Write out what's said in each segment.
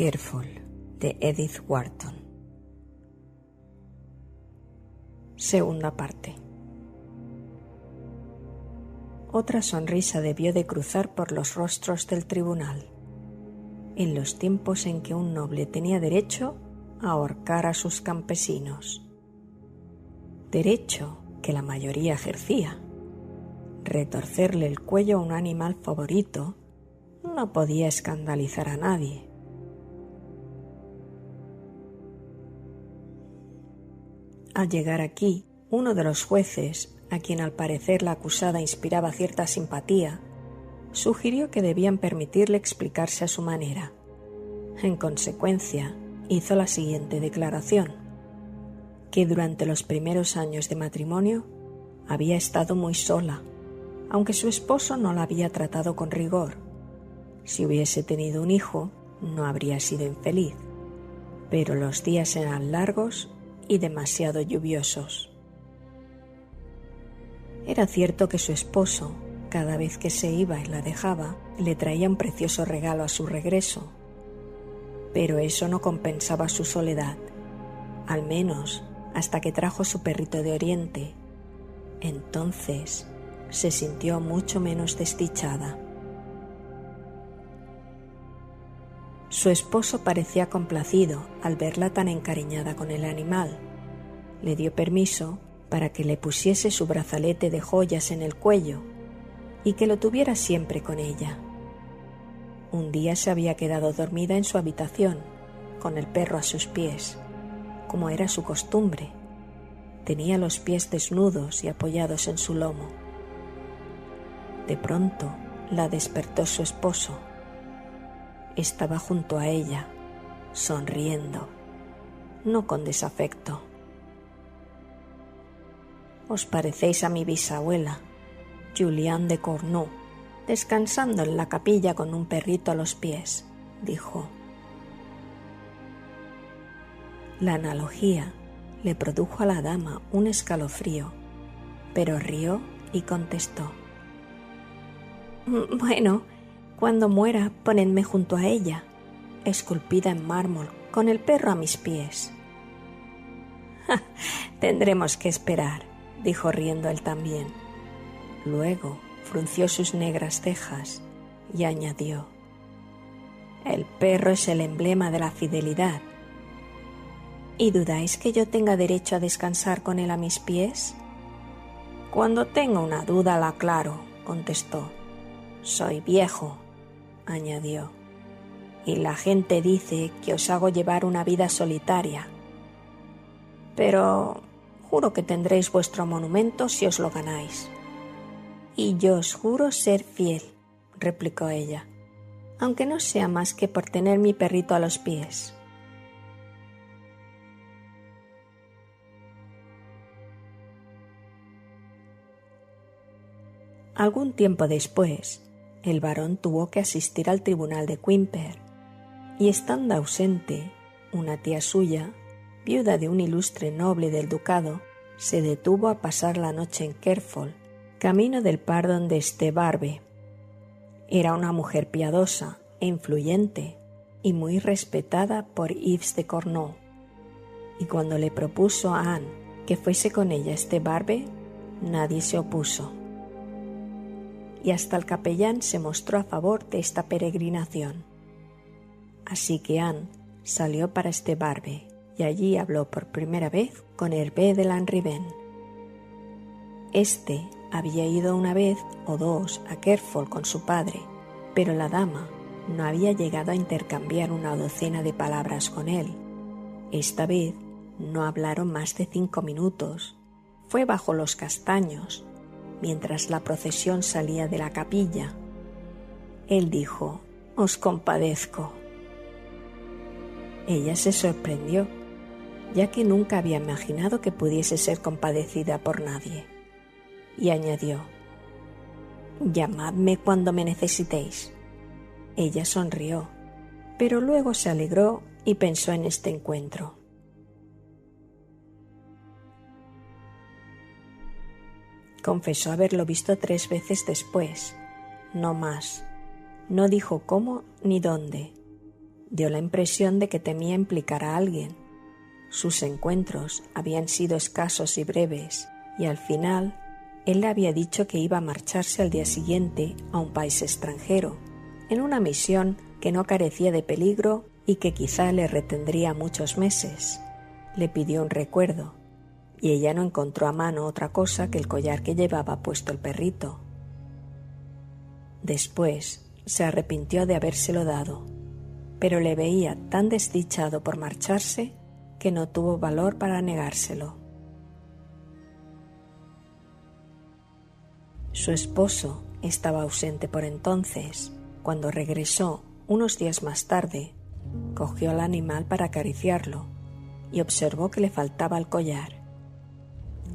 Careful, de Edith Wharton. Segunda parte. Otra sonrisa debió de cruzar por los rostros del tribunal, en los tiempos en que un noble tenía derecho a ahorcar a sus campesinos. Derecho que la mayoría ejercía. Retorcerle el cuello a un animal favorito no podía escandalizar a nadie. Al llegar aquí, uno de los jueces, a quien al parecer la acusada inspiraba cierta simpatía, sugirió que debían permitirle explicarse a su manera. En consecuencia, hizo la siguiente declaración: que durante los primeros años de matrimonio había estado muy sola, aunque su esposo no la había tratado con rigor. Si hubiese tenido un hijo, no habría sido infeliz, pero los días eran largos y demasiado lluviosos. Era cierto que su esposo, cada vez que se iba y la dejaba, le traía un precioso regalo a su regreso, pero eso no compensaba su soledad, al menos hasta que trajo su perrito de Oriente. Entonces se sintió mucho menos desdichada. Su esposo parecía complacido al verla tan encariñada con el animal. Le dio permiso para que le pusiese su brazalete de joyas en el cuello y que lo tuviera siempre con ella. Un día se había quedado dormida en su habitación, con el perro a sus pies, como era su costumbre. Tenía los pies desnudos y apoyados en su lomo. De pronto la despertó su esposo. Estaba junto a ella, sonriendo, no con desafecto. «Os parecéis a mi bisabuela, Juliane de Cornu, descansando en la capilla con un perrito a los pies», dijo. La analogía le produjo a la dama un escalofrío, pero rió y contestó: «Bueno, cuando muera, ponedme junto a ella, esculpida en mármol, con el perro a mis pies». «Ja, tendremos que esperar», dijo riendo él también. Luego frunció sus negras cejas y añadió: «El perro es el emblema de la fidelidad». «¿Y dudáis que yo tenga derecho a descansar con él a mis pies?» «Cuando tenga una duda la aclaro», contestó. «Soy viejo», añadió, «y la gente dice que os hago llevar una vida solitaria. Pero juro que tendréis vuestro monumento si os lo ganáis». «Y yo os juro ser fiel», replicó ella, «aunque no sea más que por tener mi perrito a los pies». Algún tiempo después, el barón tuvo que asistir al tribunal de Quimper, y estando ausente, una tía suya, viuda de un ilustre noble del ducado, se detuvo a pasar la noche en Careful, camino del pardon de este Barbe. Era una mujer piadosa e influyente y muy respetada por Yves de Cornu, y cuando le propuso a Anne que fuese con ella a este Barbe, nadie se opuso. Y hasta el capellán se mostró a favor de esta peregrinación. Así que Anne salió para este Barbe y allí habló por primera vez con Hervé de Lanrivain. Este había ido una vez o dos a Careful con su padre, pero la dama no había llegado a intercambiar una docena de palabras con él. Esta vez no hablaron más de 5 minutos. Fue bajo los castaños, mientras la procesión salía de la capilla. Él dijo: «Os compadezco». Ella se sorprendió, ya que nunca había imaginado que pudiese ser compadecida por nadie, y añadió: «Llamadme cuando me necesitéis». Ella sonrió, pero luego se alegró y pensó en este encuentro. Confesó haberlo visto 3 veces después, no más. No dijo cómo ni dónde. dio la impresión de que temía implicar a alguien. Sus encuentros habían sido escasos y breves, y al final él le había dicho que iba a marcharse al día siguiente a un país extranjero, en una misión que no carecía de peligro y que quizá le retendría muchos meses. Le pidió un recuerdo, y ella no encontró a mano otra cosa que el collar que llevaba puesto el perrito. Después se arrepintió de habérselo dado, pero le veía tan desdichado por marcharse que no tuvo valor para negárselo. Su esposo estaba ausente por entonces. Cuando regresó, unos días más tarde, cogió al animal para acariciarlo y observó que le faltaba el collar.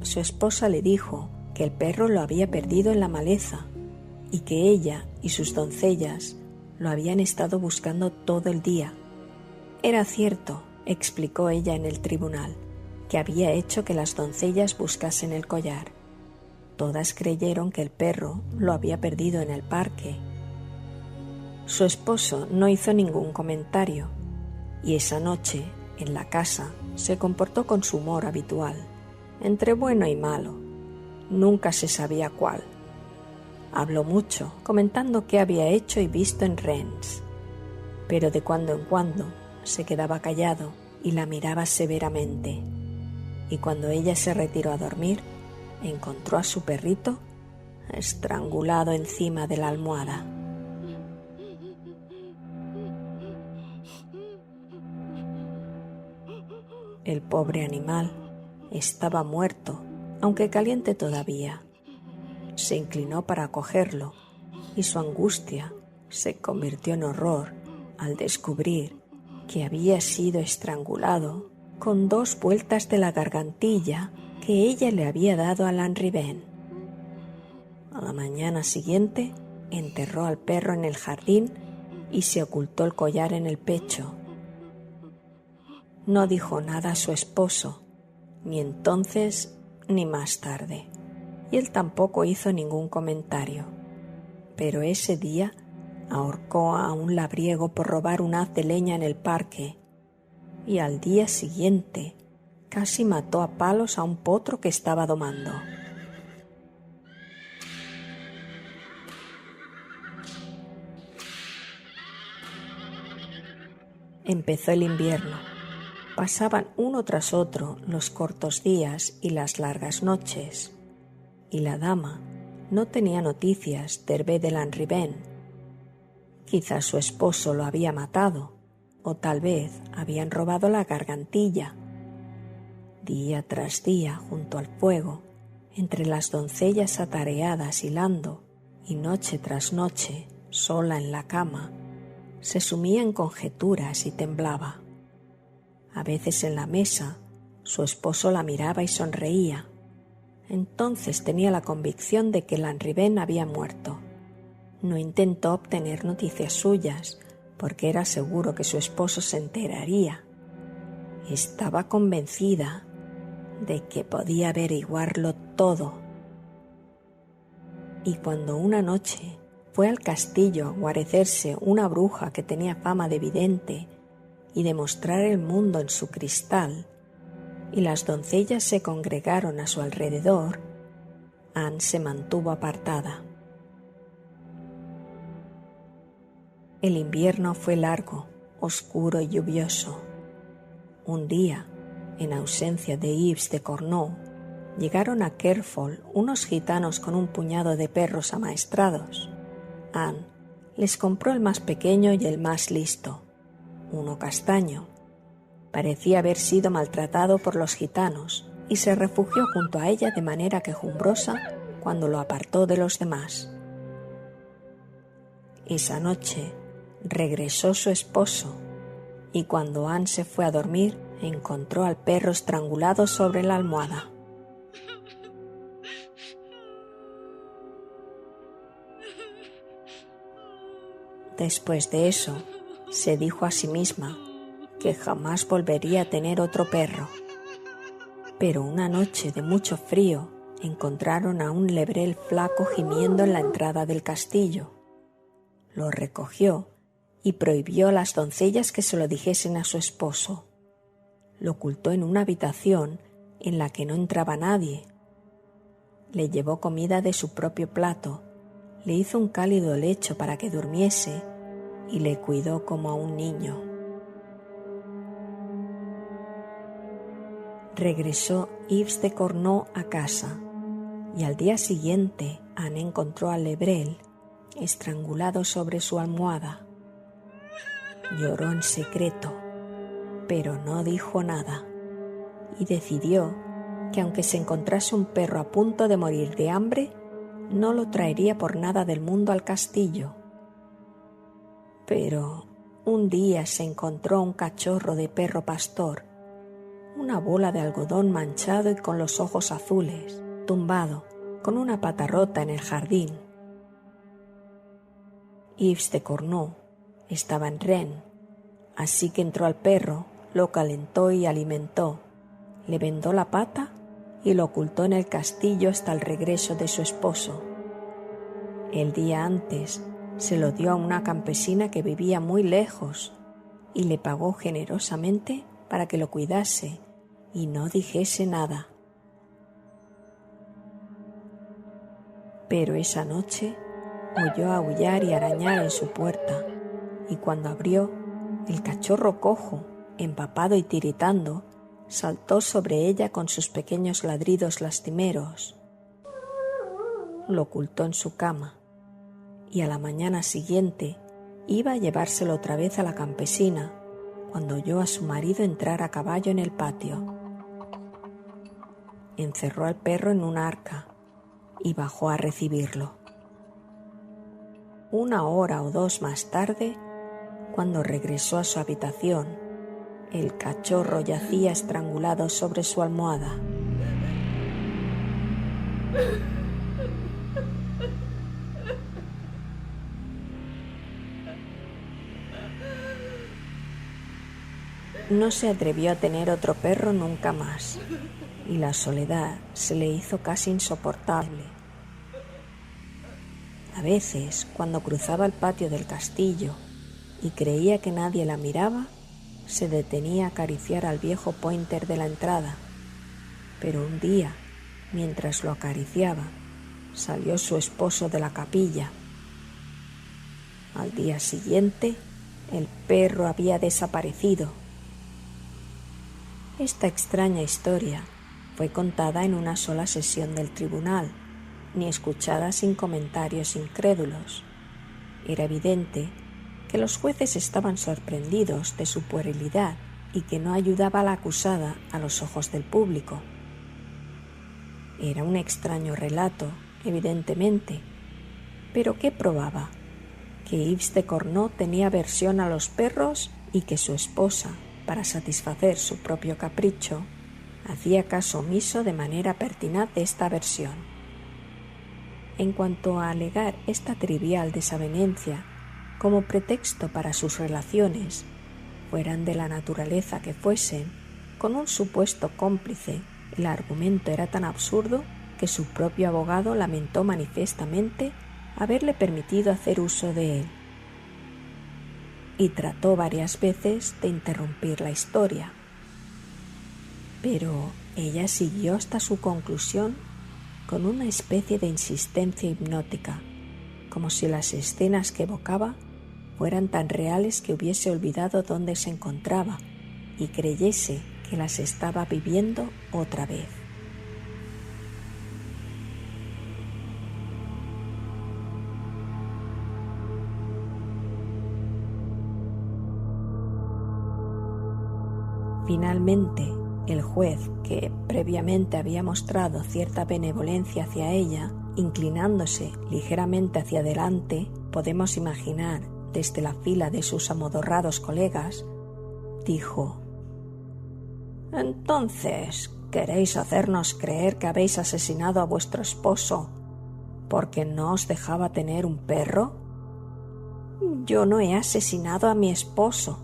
Su esposa le dijo que el perro lo había perdido en la maleza y que ella y sus doncellas lo habían estado buscando todo el día. Era cierto, explicó ella en el tribunal, que había hecho que las doncellas buscasen el collar. Todas creyeron que el perro lo había perdido en el parque. Su esposo no hizo ningún comentario y esa noche, en la casa, se comportó con su humor habitual, entre bueno y malo. Nunca se sabía cuál. Habló mucho, comentando qué había hecho y visto en Rennes, pero de cuando en cuando se quedaba callado y la miraba severamente. Y cuando ella se retiró a dormir, encontró a su perrito estrangulado encima de la almohada. El pobre animal estaba muerto, aunque caliente todavía. Se inclinó para cogerlo y su angustia se convirtió en horror al descubrir que había sido estrangulado con 2 vueltas de la gargantilla que ella le había dado a Lanrivain. A la mañana siguiente enterró al perro en el jardín y se ocultó el collar en el pecho. No dijo nada a su esposo, ni entonces ni más tarde, y él tampoco hizo ningún comentario. Pero ese día ahorcó a un labriego por robar un haz de leña en el parque, y al día siguiente casi mató a palos a un potro que estaba domando. Empezó el invierno. Pasaban uno tras otro los cortos días y las largas noches, y la dama no tenía noticias de Hervé de Lanrivain. Quizás su esposo lo había matado, o tal vez habían robado la gargantilla. Día tras día, junto al fuego, entre las doncellas atareadas hilando, y noche tras noche, sola en la cama, se sumía en conjeturas y temblaba. A veces en la mesa, su esposo la miraba y sonreía. Entonces tenía la convicción de que Lanrivain había muerto. No intentó obtener noticias suyas, porque era seguro que su esposo se enteraría. Estaba convencida de que podía averiguarlo todo. Y cuando una noche fue al castillo a guarecerse una bruja que tenía fama de vidente y de mostrar el mundo en su cristal, y las doncellas se congregaron a su alrededor, Anne se mantuvo apartada. El invierno fue largo, oscuro y lluvioso. Un día, en ausencia de Yves de Cornault, llegaron a Kerfol unos gitanos con un puñado de perros amaestrados. Anne les compró el más pequeño y el más listo, uno castaño. Parecía haber sido maltratado por los gitanos y se refugió junto a ella de manera quejumbrosa cuando lo apartó de los demás. Esa noche regresó su esposo y cuando Anne se fue a dormir encontró al perro estrangulado sobre la almohada. Después de eso, se dijo a sí misma que jamás volvería a tener otro perro. Pero una noche de mucho frío encontraron a un lebrel flaco gimiendo en la entrada del castillo. Lo recogió y prohibió a las doncellas que se lo dijesen a su esposo. Lo ocultó en una habitación en la que no entraba nadie. Le llevó comida de su propio plato, le hizo un cálido lecho para que durmiese y le cuidó como a un niño. Regresó Yves de Cornault a casa y al día siguiente Anne encontró a Lebrel estrangulado sobre su almohada. Lloró en secreto, pero no dijo nada, y decidió que aunque se encontrase un perro a punto de morir de hambre, no lo traería por nada del mundo al castillo. Pero un día se encontró un cachorro de perro pastor, una bola de algodón manchado y con los ojos azules, tumbado, con una pata rota en el jardín. Yves de Cornault estaba en Rennes, así que entró al perro, lo calentó y alimentó, le vendó la pata y lo ocultó en el castillo hasta el regreso de su esposo. El día antes se lo dio a una campesina que vivía muy lejos y le pagó generosamente para que lo cuidase y no dijese nada. Pero esa noche oyó aullar y arañar en su puerta, y cuando abrió, el cachorro cojo, empapado y tiritando, saltó sobre ella con sus pequeños ladridos lastimeros. Lo ocultó en su cama, y a la mañana siguiente iba a llevárselo otra vez a la campesina, cuando oyó a su marido entrar a caballo en el patio. Encerró al perro en una arca y bajó a recibirlo. 1 hora o 2 más tarde, cuando regresó a su habitación, el cachorro yacía estrangulado sobre su almohada. No se atrevió a tener otro perro nunca más, y la soledad se le hizo casi insoportable. A veces, cuando cruzaba el patio del castillo y creía que nadie la miraba, se detenía a acariciar al viejo pointer de la entrada. Pero un día, mientras lo acariciaba, salió su esposo de la capilla. Al día siguiente, el perro había desaparecido. Esta extraña historia fue contada en una sola sesión del tribunal, ni escuchada sin comentarios incrédulos. Era evidente que los jueces estaban sorprendidos de su puerilidad y que no ayudaba a la acusada a los ojos del público. Era un extraño relato, evidentemente, pero ¿qué probaba? Que Yves de Cornault tenía aversión a los perros y que su esposa, para satisfacer su propio capricho, hacía caso omiso de manera pertinaz de esta aversión. En cuanto a alegar esta trivial desavenencia como pretexto para sus relaciones, fueran de la naturaleza que fuesen, con un supuesto cómplice, el argumento era tan absurdo que su propio abogado lamentó manifiestamente haberle permitido hacer uso de él, y trató varias veces de interrumpir la historia. Pero ella siguió hasta su conclusión con una especie de insistencia hipnótica, como si las escenas que evocaba fueran tan reales que hubiese olvidado dónde se encontraba y creyese que las estaba viviendo otra vez. Finalmente, el juez, que previamente había mostrado cierta benevolencia hacia ella, inclinándose ligeramente hacia adelante, podemos imaginar desde la fila de sus amodorrados colegas, dijo: «Entonces, ¿queréis hacernos creer que habéis asesinado a vuestro esposo porque no os dejaba tener un perro? Yo no he asesinado a mi esposo».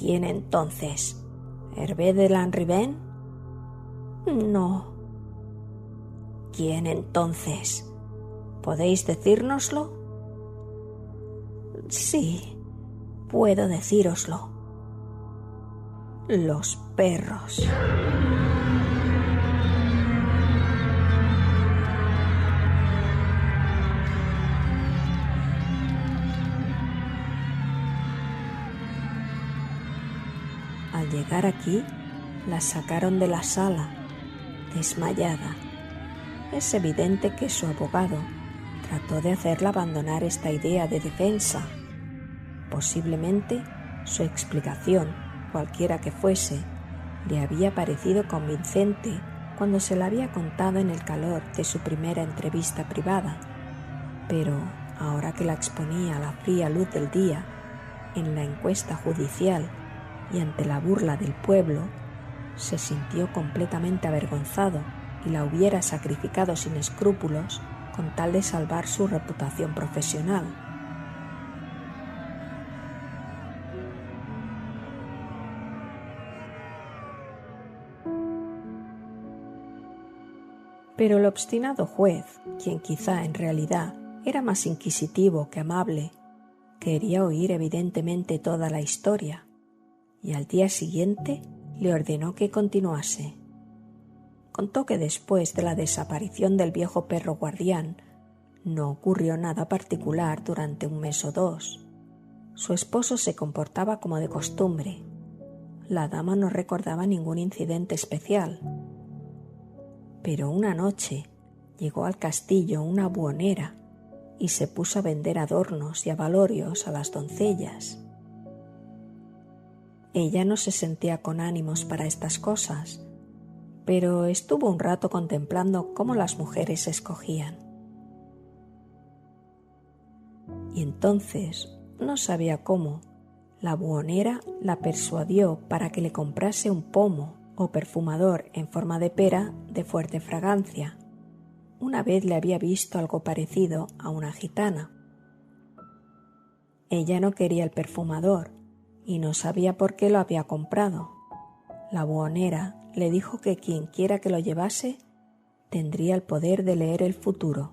«¿Quién entonces? ¿Hervé de Lanrivain?» «No». «¿Quién entonces? ¿Podéis decírnoslo?» Sí, puedo decíroslo. Los perros. Al llegar aquí, la sacaron de la sala, desmayada. Es evidente que su abogado trató de hacerla abandonar esta idea de defensa. Posiblemente su explicación, cualquiera que fuese, le había parecido convincente cuando se la había contado en el calor de su primera entrevista privada, pero ahora que la exponía a la fría luz del día, en la encuesta judicial y ante la burla del pueblo, se sintió completamente avergonzado y la hubiera sacrificado sin escrúpulos con tal de salvar su reputación profesional. Pero el obstinado juez, quien quizá en realidad era más inquisitivo que amable, quería oír evidentemente toda la historia, y al día siguiente le ordenó que continuase. Contó que después de la desaparición del viejo perro guardián no ocurrió nada particular durante un mes o dos. Su esposo se comportaba como de costumbre. La dama no recordaba ningún incidente especial. Pero una noche llegó al castillo una buhonera y se puso a vender adornos y abalorios a las doncellas. Ella no se sentía con ánimos para estas cosas, pero estuvo un rato contemplando cómo las mujeres se escogían. Y entonces, no sabía cómo, la buhonera la persuadió para que le comprase un pomo o perfumador en forma de pera de fuerte fragancia. Una vez le había visto algo parecido a una gitana. Ella no quería el perfumador y no sabía por qué lo había comprado. La buhonera le dijo que quien quiera que lo llevase tendría el poder de leer el futuro.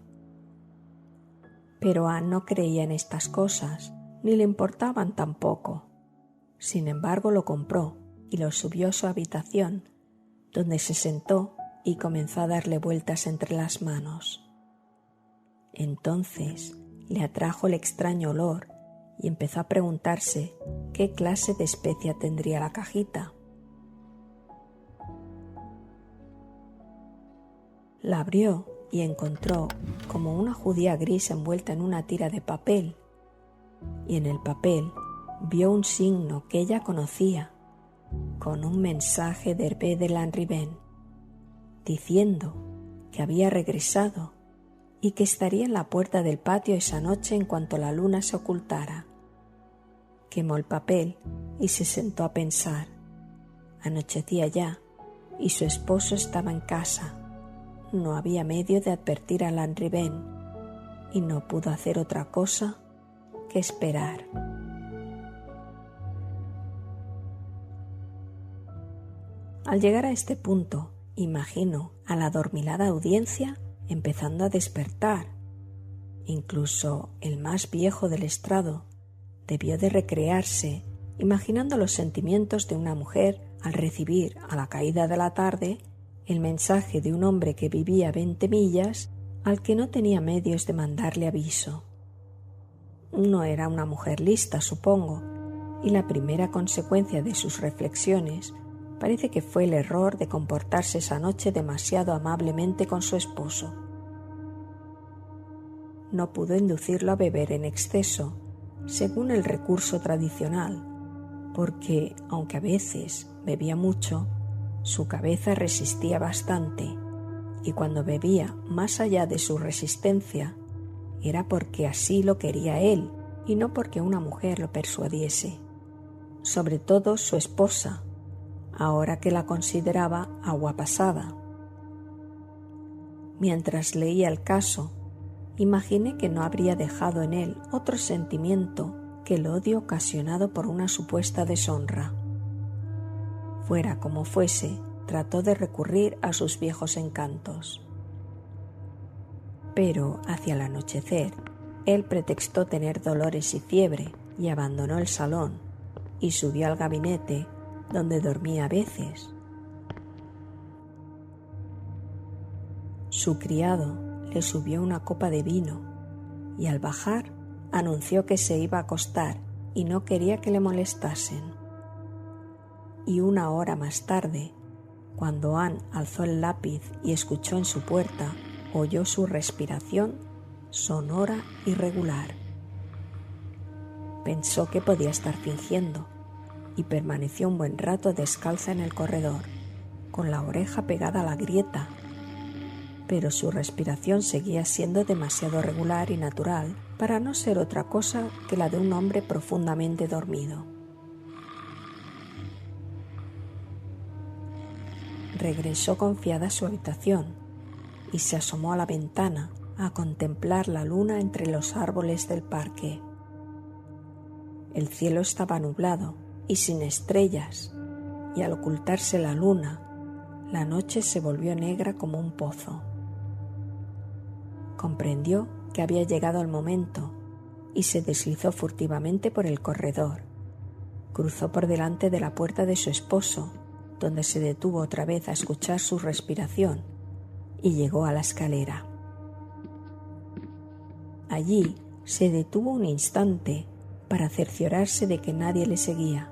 Pero Anne no creía en estas cosas, ni le importaban tampoco. Sin embargo, lo compró y lo subió a su habitación, donde se sentó y comenzó a darle vueltas entre las manos. Entonces le atrajo el extraño olor y empezó a preguntarse qué clase de especia tendría la cajita. La abrió y encontró como una judía gris envuelta en una tira de papel, y en el papel vio un signo que ella conocía, con un mensaje de Hervé de Lanrivain, diciendo que había regresado y que estaría en la puerta del patio esa noche en cuanto la luna se ocultara. Quemó el papel y se sentó a pensar. Anochecía ya y su esposo estaba en casa. No había medio de advertir a Lanrivain y no pudo hacer otra cosa que esperar. Al llegar a este punto, imagino a la adormilada audiencia empezando a despertar. Incluso el más viejo del estrado debió de recrearse imaginando los sentimientos de una mujer al recibir a la caída de la tarde el mensaje de un hombre que vivía 20 millas al que no tenía medios de mandarle aviso. No era una mujer lista, supongo, y la primera consecuencia de sus reflexiones parece que fue el error de comportarse esa noche demasiado amablemente con su esposo. No pudo inducirlo a beber en exceso, según el recurso tradicional, porque, aunque a veces bebía mucho, su cabeza resistía bastante, y cuando bebía más allá de su resistencia, era porque así lo quería él y no porque una mujer lo persuadiese, sobre todo su esposa, ahora que la consideraba agua pasada. Mientras leía el caso, imaginé que no habría dejado en él otro sentimiento que el odio ocasionado por una supuesta deshonra. Fuera como fuese, trató de recurrir a sus viejos encantos. Pero hacia el anochecer Él pretextó tener dolores y fiebre y abandonó el salón y subió al gabinete donde dormía a veces. Su criado le subió una copa de vino y al bajar anunció que se iba a acostar y no quería que le molestasen. Y 1 hora más tarde, cuando Anne alzó el lápiz y escuchó en su puerta, oyó su respiración sonora y regular. Pensó que podía estar fingiendo y permaneció un buen rato descalza en el corredor, con la oreja pegada a la grieta, pero su respiración seguía siendo demasiado regular y natural para no ser otra cosa que la de un hombre profundamente dormido. Regresó confiada a su habitación y se asomó a la ventana a contemplar la luna entre los árboles del parque. El cielo estaba nublado y sin estrellas, y al ocultarse la luna, la noche se volvió negra como un pozo. Comprendió que había llegado el momento y se deslizó furtivamente por el corredor. Cruzó por delante de la puerta de su esposo, donde se detuvo otra vez a escuchar su respiración, y llegó a la escalera. Allí se detuvo un instante para cerciorarse de que nadie le seguía.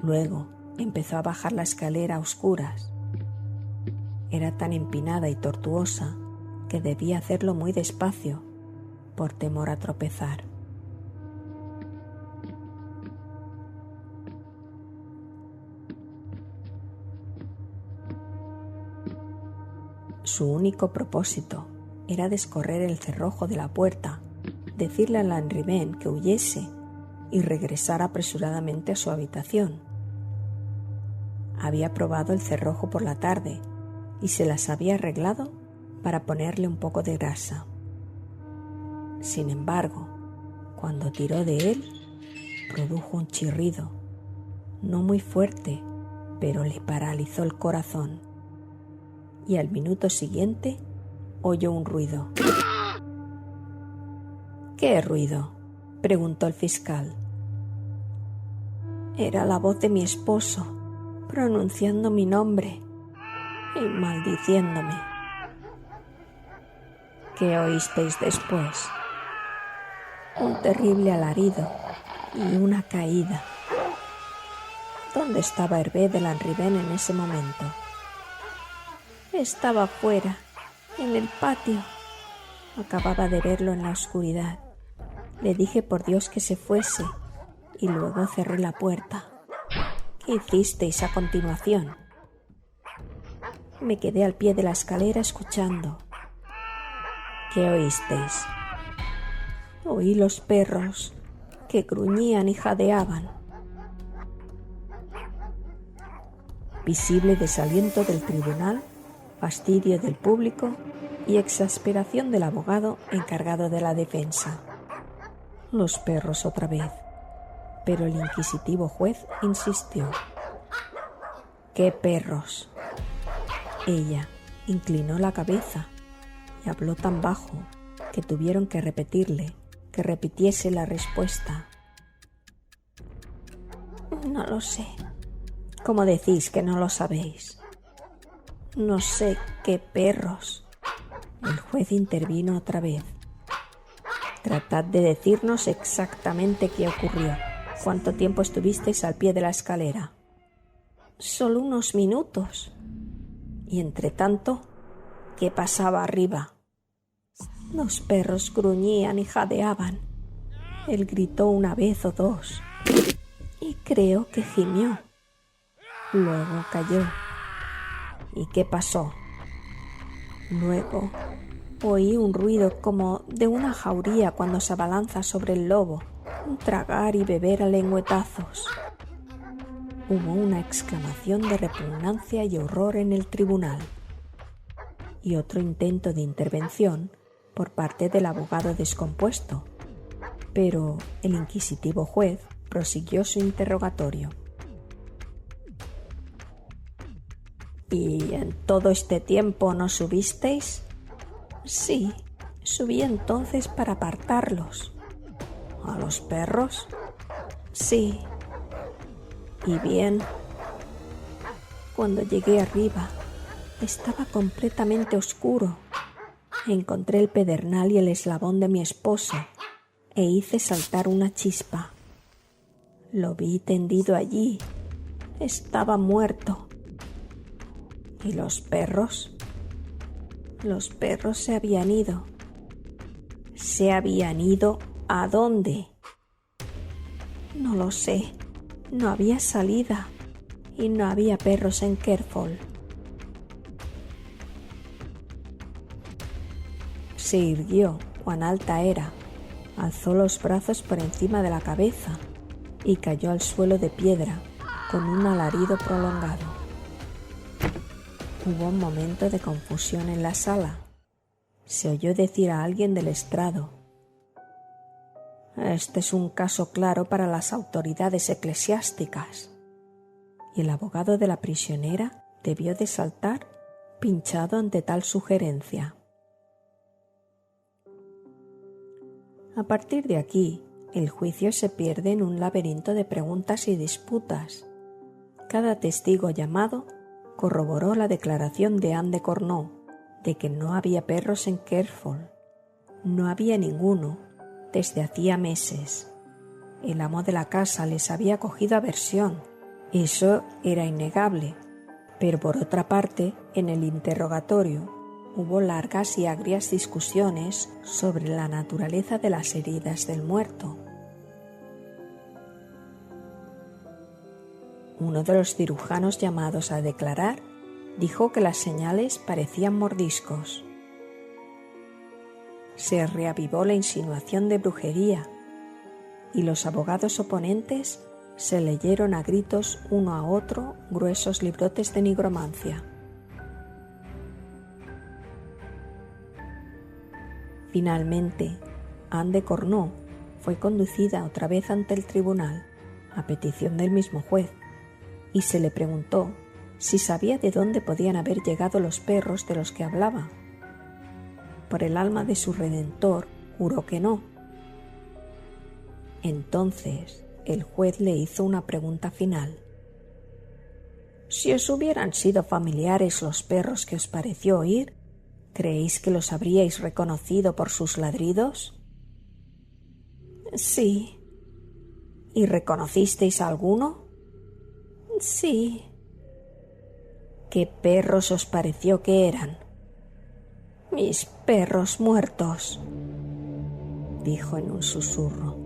Luego empezó a bajar la escalera a oscuras. Era tan empinada y tortuosa que debía hacerlo muy despacio, por temor a tropezar. Su único propósito era descorrer el cerrojo de la puerta, decirle a Lanrivain que huyese y regresar apresuradamente a su habitación. Había probado el cerrojo por la tarde y se las había arreglado para ponerle un poco de grasa. Sin embargo, cuando tiró de él, produjo un chirrido, no muy fuerte, pero le paralizó el corazón. Y al minuto siguiente oyó un ruido. ¿Qué ruido?, preguntó el fiscal. Era la voz de mi esposo, pronunciando mi nombre y maldiciéndome. ¿Qué oísteis después? Un terrible alarido y una caída. ¿Dónde estaba Hervé de Lanrivain en ese momento? Estaba fuera, en el patio. Acababa de verlo en la oscuridad. Le dije por Dios que se fuese y luego cerré la puerta. ¿Qué hicisteis a continuación? Me quedé al pie de la escalera escuchando. ¿Qué oísteis? Oí los perros que gruñían y jadeaban. Visible desaliento del tribunal, fastidio del público y exasperación del abogado encargado de la defensa. Los perros otra vez, pero el inquisitivo juez insistió. ¿Qué perros? Ella inclinó la cabeza y habló tan bajo que tuvieron que repetirle que repitiese la respuesta. No lo sé. ¿Cómo decís que no lo sabéis? No sé qué perros. El juez intervino otra vez. Tratad de decirnos exactamente qué ocurrió. ¿Cuánto tiempo estuvisteis al pie de la escalera? Solo unos minutos. Y entre tanto, ¿qué pasaba arriba? Los perros gruñían y jadeaban. Él gritó una vez o dos y creo que gimió. Luego cayó. ¿Y qué pasó? Luego oí un ruido como de una jauría cuando se abalanza sobre el lobo, un tragar y beber a lengüetazos. Hubo una exclamación de repugnancia y horror en el tribunal y otro intento de intervención por parte del abogado descompuesto, pero el inquisitivo juez prosiguió su interrogatorio. ¿Y en todo este tiempo no subisteis? Sí, Subí entonces para apartarlos. ¿A los perros? Sí. ¿Y bien? Cuando llegué arriba, estaba completamente oscuro. Encontré el pedernal y el eslabón de mi esposo e hice saltar una chispa. Lo vi tendido allí. Estaba muerto. ¿Y los perros? Los perros se habían ido. ¿Se habían ido a dónde? No lo sé. No había salida y no había perros en Kerfol. Se irguió, cuán alta era, alzó los brazos por encima de la cabeza y cayó al suelo de piedra con un alarido prolongado. Hubo un momento de confusión en la sala. Se oyó decir a alguien del estrado: «Este es un caso claro para las autoridades eclesiásticas». Y el abogado de la prisionera debió de saltar, pinchado ante tal sugerencia. A partir de aquí, el juicio se pierde en un laberinto de preguntas y disputas. Cada testigo llamado corroboró la declaración de Anne de Cornaux de que no había perros en Kerfol. No había ninguno desde hacía meses. El amo de la casa les había cogido aversión. Eso era innegable. Pero por otra parte, en el interrogatorio hubo largas y agrias discusiones sobre la naturaleza de las heridas del muerto. Uno de los cirujanos llamados a declarar dijo que las señales parecían mordiscos. Se reavivó la insinuación de brujería y los abogados oponentes se leyeron a gritos uno a otro gruesos librotes de nigromancia. Finalmente, Anne de Cornaux fue conducida otra vez ante el tribunal, a petición del mismo juez, y se le preguntó si sabía de dónde podían haber llegado los perros de los que hablaba. Por el alma de su Redentor, juró que no. Entonces, el juez le hizo una pregunta final. «Si os hubieran sido familiares los perros que os pareció oír, ¿creéis que los habríais reconocido por sus ladridos?» «Sí». ¿Y reconocisteis a alguno?» «Sí». ¿Qué perros os pareció que eran?» «Mis perros muertos», dijo en un susurro.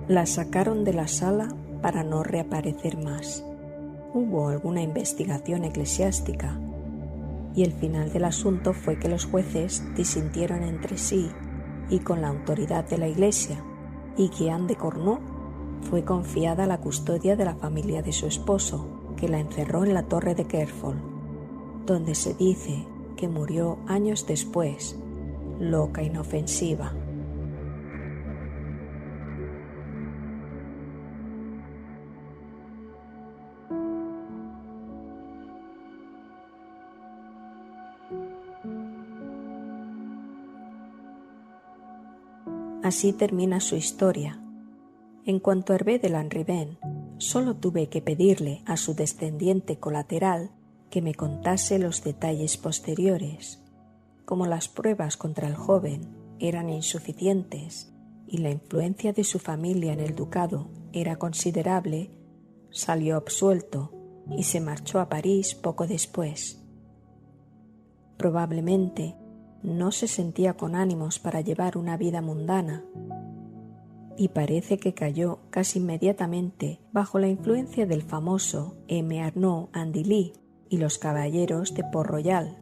La sacaron de la sala para no reaparecer más. Hubo alguna investigación eclesiástica y el final del asunto fue que los jueces disintieron entre sí y con la autoridad de la Iglesia, y que Anne de Cornaux fue confiada a la custodia de la familia de su esposo, que la encerró en la torre de Kerfol, donde se dice que murió años después, loca, inofensiva. Así termina su historia. En cuanto a Hervé de Lanrivain, solo tuve que pedirle a su descendiente colateral que me contase los detalles posteriores. Como las pruebas contra el joven eran insuficientes y la influencia de su familia en el ducado era considerable, salió absuelto y se marchó a París poco después. Probablemente no se sentía con ánimos para llevar una vida mundana y parece que cayó casi inmediatamente bajo la influencia del famoso M. Arnaud Andilly y los caballeros de Port-Royal.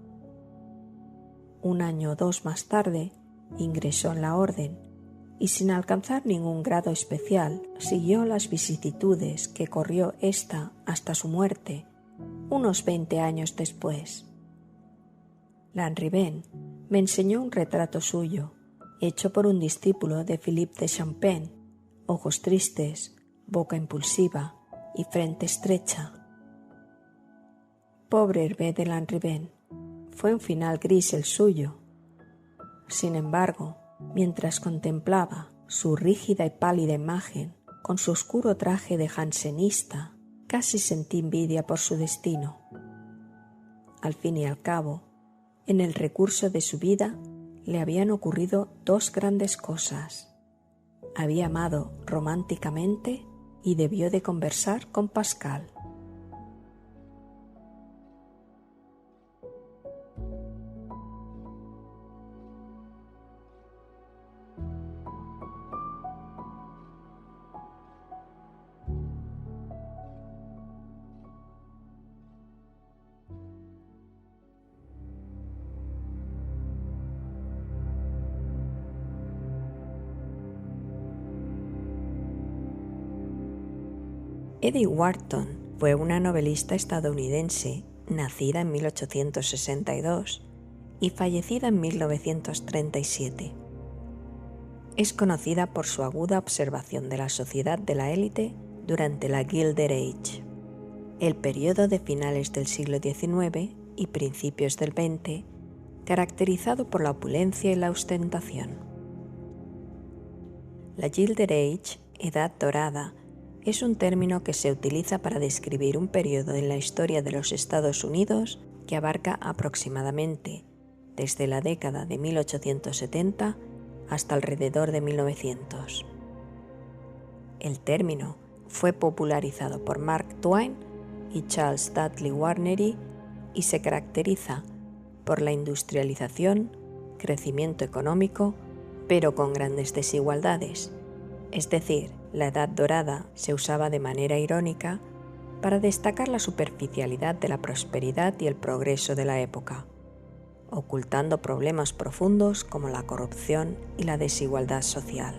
Un año o dos más tarde ingresó en la orden y sin alcanzar ningún grado especial siguió las vicisitudes que corrió ésta hasta su muerte, unos 20 años después. Lanrivain me enseñó un retrato suyo, hecho por un discípulo de Philippe de Champaigne, ojos tristes, boca impulsiva y frente estrecha. Pobre Hervé de Lanrivain, fue un final gris el suyo. Sin embargo, mientras contemplaba su rígida y pálida imagen con su oscuro traje de jansenista, casi sentí envidia por su destino. Al fin y al cabo, en el recurso de su vida le habían ocurrido dos grandes cosas. Había amado románticamente y debió de conversar con Pascal. Edith Wharton fue una novelista estadounidense nacida en 1862 y fallecida en 1937. Es conocida por su aguda observación de la sociedad de la élite durante la Gilded Age, el periodo de finales del siglo XIX y principios del XX, caracterizado por la opulencia y la ostentación. La Gilded Age, Edad Dorada, es un término que se utiliza para describir un periodo en la historia de los Estados Unidos que abarca aproximadamente desde la década de 1870 hasta alrededor de 1900. El término fue popularizado por Mark Twain y Charles Dudley Warner y se caracteriza por la industrialización, crecimiento económico, pero con grandes desigualdades. Es decir, la Edad Dorada se usaba de manera irónica para destacar la superficialidad de la prosperidad y el progreso de la época, ocultando problemas profundos como la corrupción y la desigualdad social.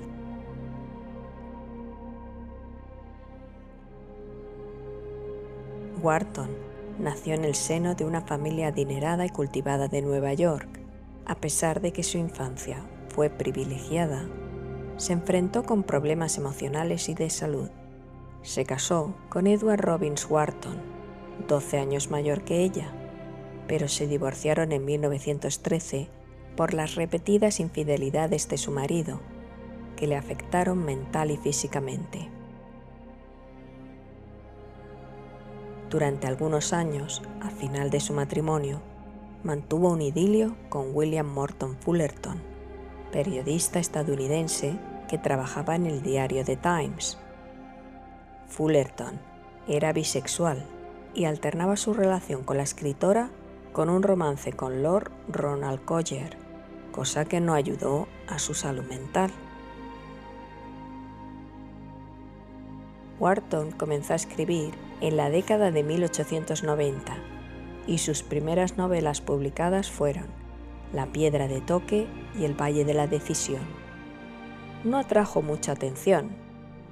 Wharton nació en el seno de una familia adinerada y cultivada de Nueva York. A pesar de que su infancia fue privilegiada, se enfrentó con problemas emocionales y de salud. Se casó con Edward Robbins Wharton, 12 años mayor que ella, pero se divorciaron en 1913 por las repetidas infidelidades de su marido, que le afectaron mental y físicamente. Durante algunos años, al final de su matrimonio, mantuvo un idilio con William Morton Fullerton, periodista estadounidense que trabajaba en el diario The Times. Fullerton era bisexual y alternaba su relación con la escritora con un romance con Lord Ronald Collier, cosa que no ayudó a su salud mental. Wharton comenzó a escribir en la década de 1890 y sus primeras novelas publicadas fueron La piedra de toque y El valle de la decisión. No atrajo mucha atención.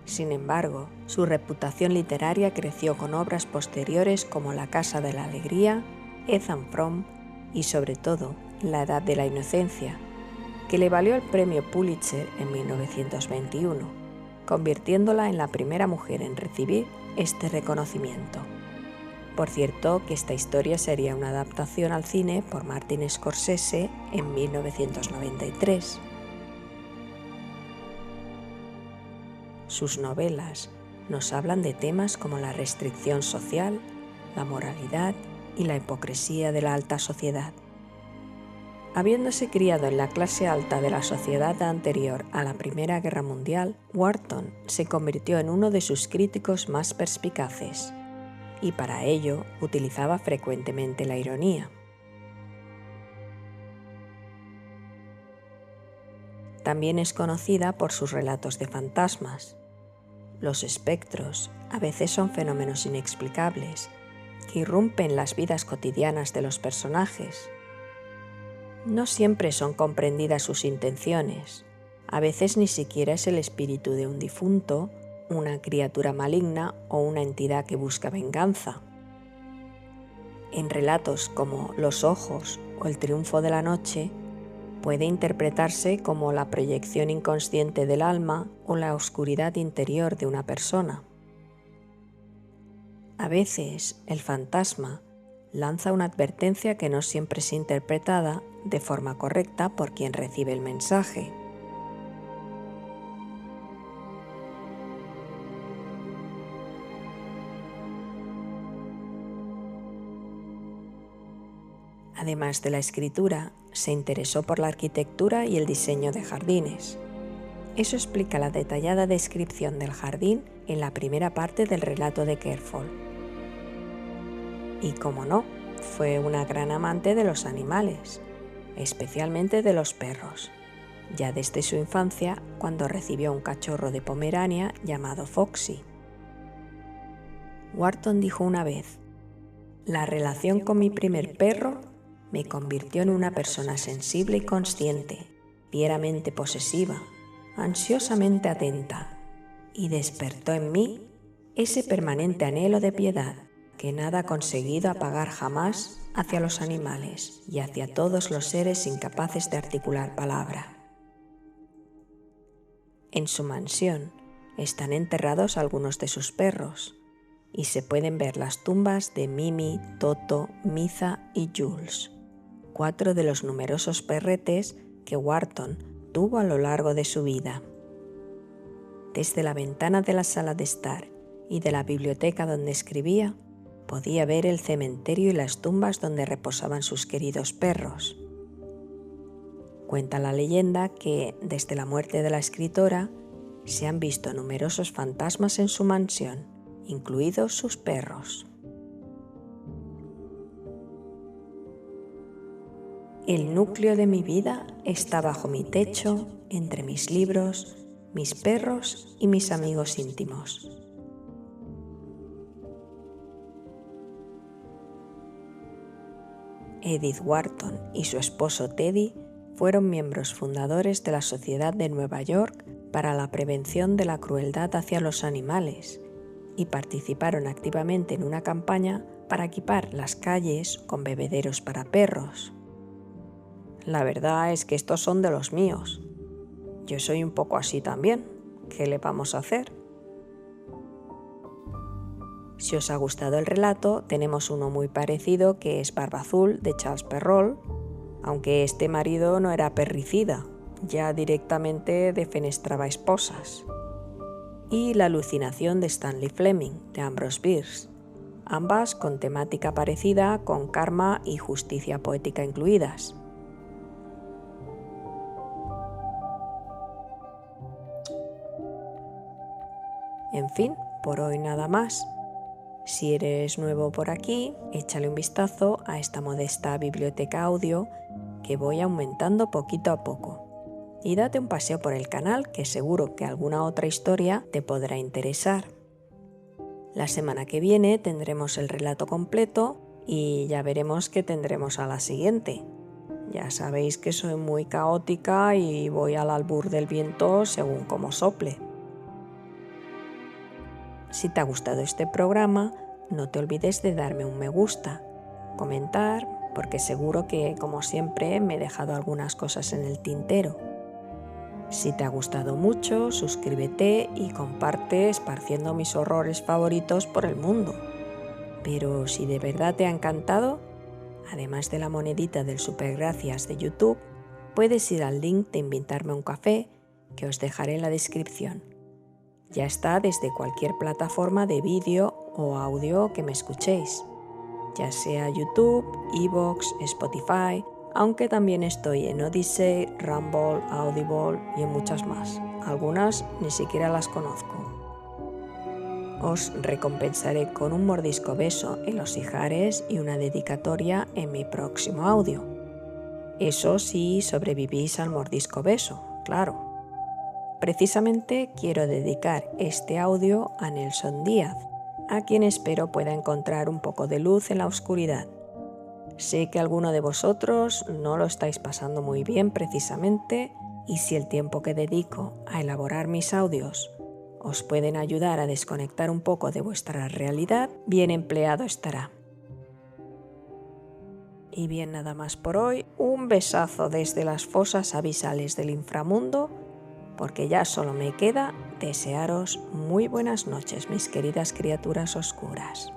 Sin embargo, su reputación literaria creció con obras posteriores como La casa de la alegría, Ethan Frome y sobre todo La edad de la inocencia, que le valió el premio Pulitzer en 1921, convirtiéndola en la primera mujer en recibir este reconocimiento. Por cierto, que esta historia sería una adaptación al cine por Martin Scorsese en 1993. Sus novelas nos hablan de temas como la restricción social, la moralidad y la hipocresía de la alta sociedad. Habiéndose criado en la clase alta de la sociedad anterior a la Primera Guerra Mundial, Wharton se convirtió en uno de sus críticos más perspicaces, y para ello utilizaba frecuentemente la ironía. También es conocida por sus relatos de fantasmas. Los espectros a veces son fenómenos inexplicables que irrumpen las vidas cotidianas de los personajes. No siempre son comprendidas sus intenciones. A veces ni siquiera es el espíritu de un difunto, una criatura maligna o una entidad que busca venganza. En relatos como Los ojos o El triunfo de la noche, puede interpretarse como la proyección inconsciente del alma o la oscuridad interior de una persona. A veces, el fantasma, lanza una advertencia que no siempre es interpretada de forma correcta por quien recibe el mensaje. Además de la escritura, se interesó por la arquitectura y el diseño de jardines. Eso explica la detallada descripción del jardín en la primera parte del relato de Kerfol. Y como no, fue una gran amante de los animales, especialmente de los perros, ya desde su infancia cuando recibió un cachorro de Pomerania llamado Foxy. Wharton dijo una vez: «La relación con mi primer perro me convirtió en una persona sensible y consciente, fieramente posesiva, ansiosamente atenta, y despertó en mí ese permanente anhelo de piedad que nada ha conseguido apagar jamás hacia los animales y hacia todos los seres incapaces de articular palabra». En su mansión están enterrados algunos de sus perros y se pueden ver las tumbas de Mimi, Toto, Miza y Jules, 4 de los numerosos perretes que Wharton tuvo a lo largo de su vida. Desde la ventana de la sala de estar y de la biblioteca donde escribía, podía ver el cementerio y las tumbas donde reposaban sus queridos perros. Cuenta la leyenda que, desde la muerte de la escritora, se han visto numerosos fantasmas en su mansión, incluidos sus perros. El núcleo de mi vida está bajo mi techo, entre mis libros, mis perros y mis amigos íntimos. Edith Wharton y su esposo Teddy fueron miembros fundadores de la Sociedad de Nueva York para la Prevención de la Crueldad hacia los Animales y participaron activamente en una campaña para equipar las calles con bebederos para perros. La verdad es que estos son de los míos. Yo soy un poco así también. ¿Qué le vamos a hacer? Si os ha gustado el relato, tenemos uno muy parecido que es Barba Azul de Charles Perrault, aunque este marido no era perricida, ya directamente defenestraba esposas. Y La alucinación de Stanley Fleming de Ambrose Bierce, ambas con temática parecida, con karma y justicia poética incluidas. En fin, por hoy nada más. Si eres nuevo por aquí, échale un vistazo a esta modesta biblioteca audio que voy aumentando poquito a poco. Y date un paseo por el canal, que seguro que alguna otra historia te podrá interesar. La semana que viene tendremos el relato completo y ya veremos qué tendremos a la siguiente. Ya sabéis que soy muy caótica y voy al albur del viento según como sople. Si te ha gustado este programa, no te olvides de darme un me gusta, comentar, porque seguro que, como siempre, me he dejado algunas cosas en el tintero. Si te ha gustado mucho, suscríbete y comparte esparciendo mis horrores favoritos por el mundo. Pero si de verdad te ha encantado, además de la monedita del supergracias de YouTube, puedes ir al link de invitarme a un café que os dejaré en la descripción. Ya está desde cualquier plataforma de vídeo o audio que me escuchéis, ya sea YouTube, iVoox, Spotify, aunque también estoy en Odyssey, Rumble, Audible y en muchas más. Algunas ni siquiera las conozco. Os recompensaré con un mordisco beso en los ijares y una dedicatoria en mi próximo audio. Eso si sobrevivís al mordisco beso, claro. Precisamente quiero dedicar este audio a Nelson Díaz, a quien espero pueda encontrar un poco de luz en la oscuridad. Sé que alguno de vosotros no lo estáis pasando muy bien precisamente, y si el tiempo que dedico a elaborar mis audios os pueden ayudar a desconectar un poco de vuestra realidad, bien empleado estará. Y bien, nada más por hoy. Un besazo desde las fosas abisales del inframundo, porque ya solo me queda desearos muy buenas noches, mis queridas criaturas oscuras.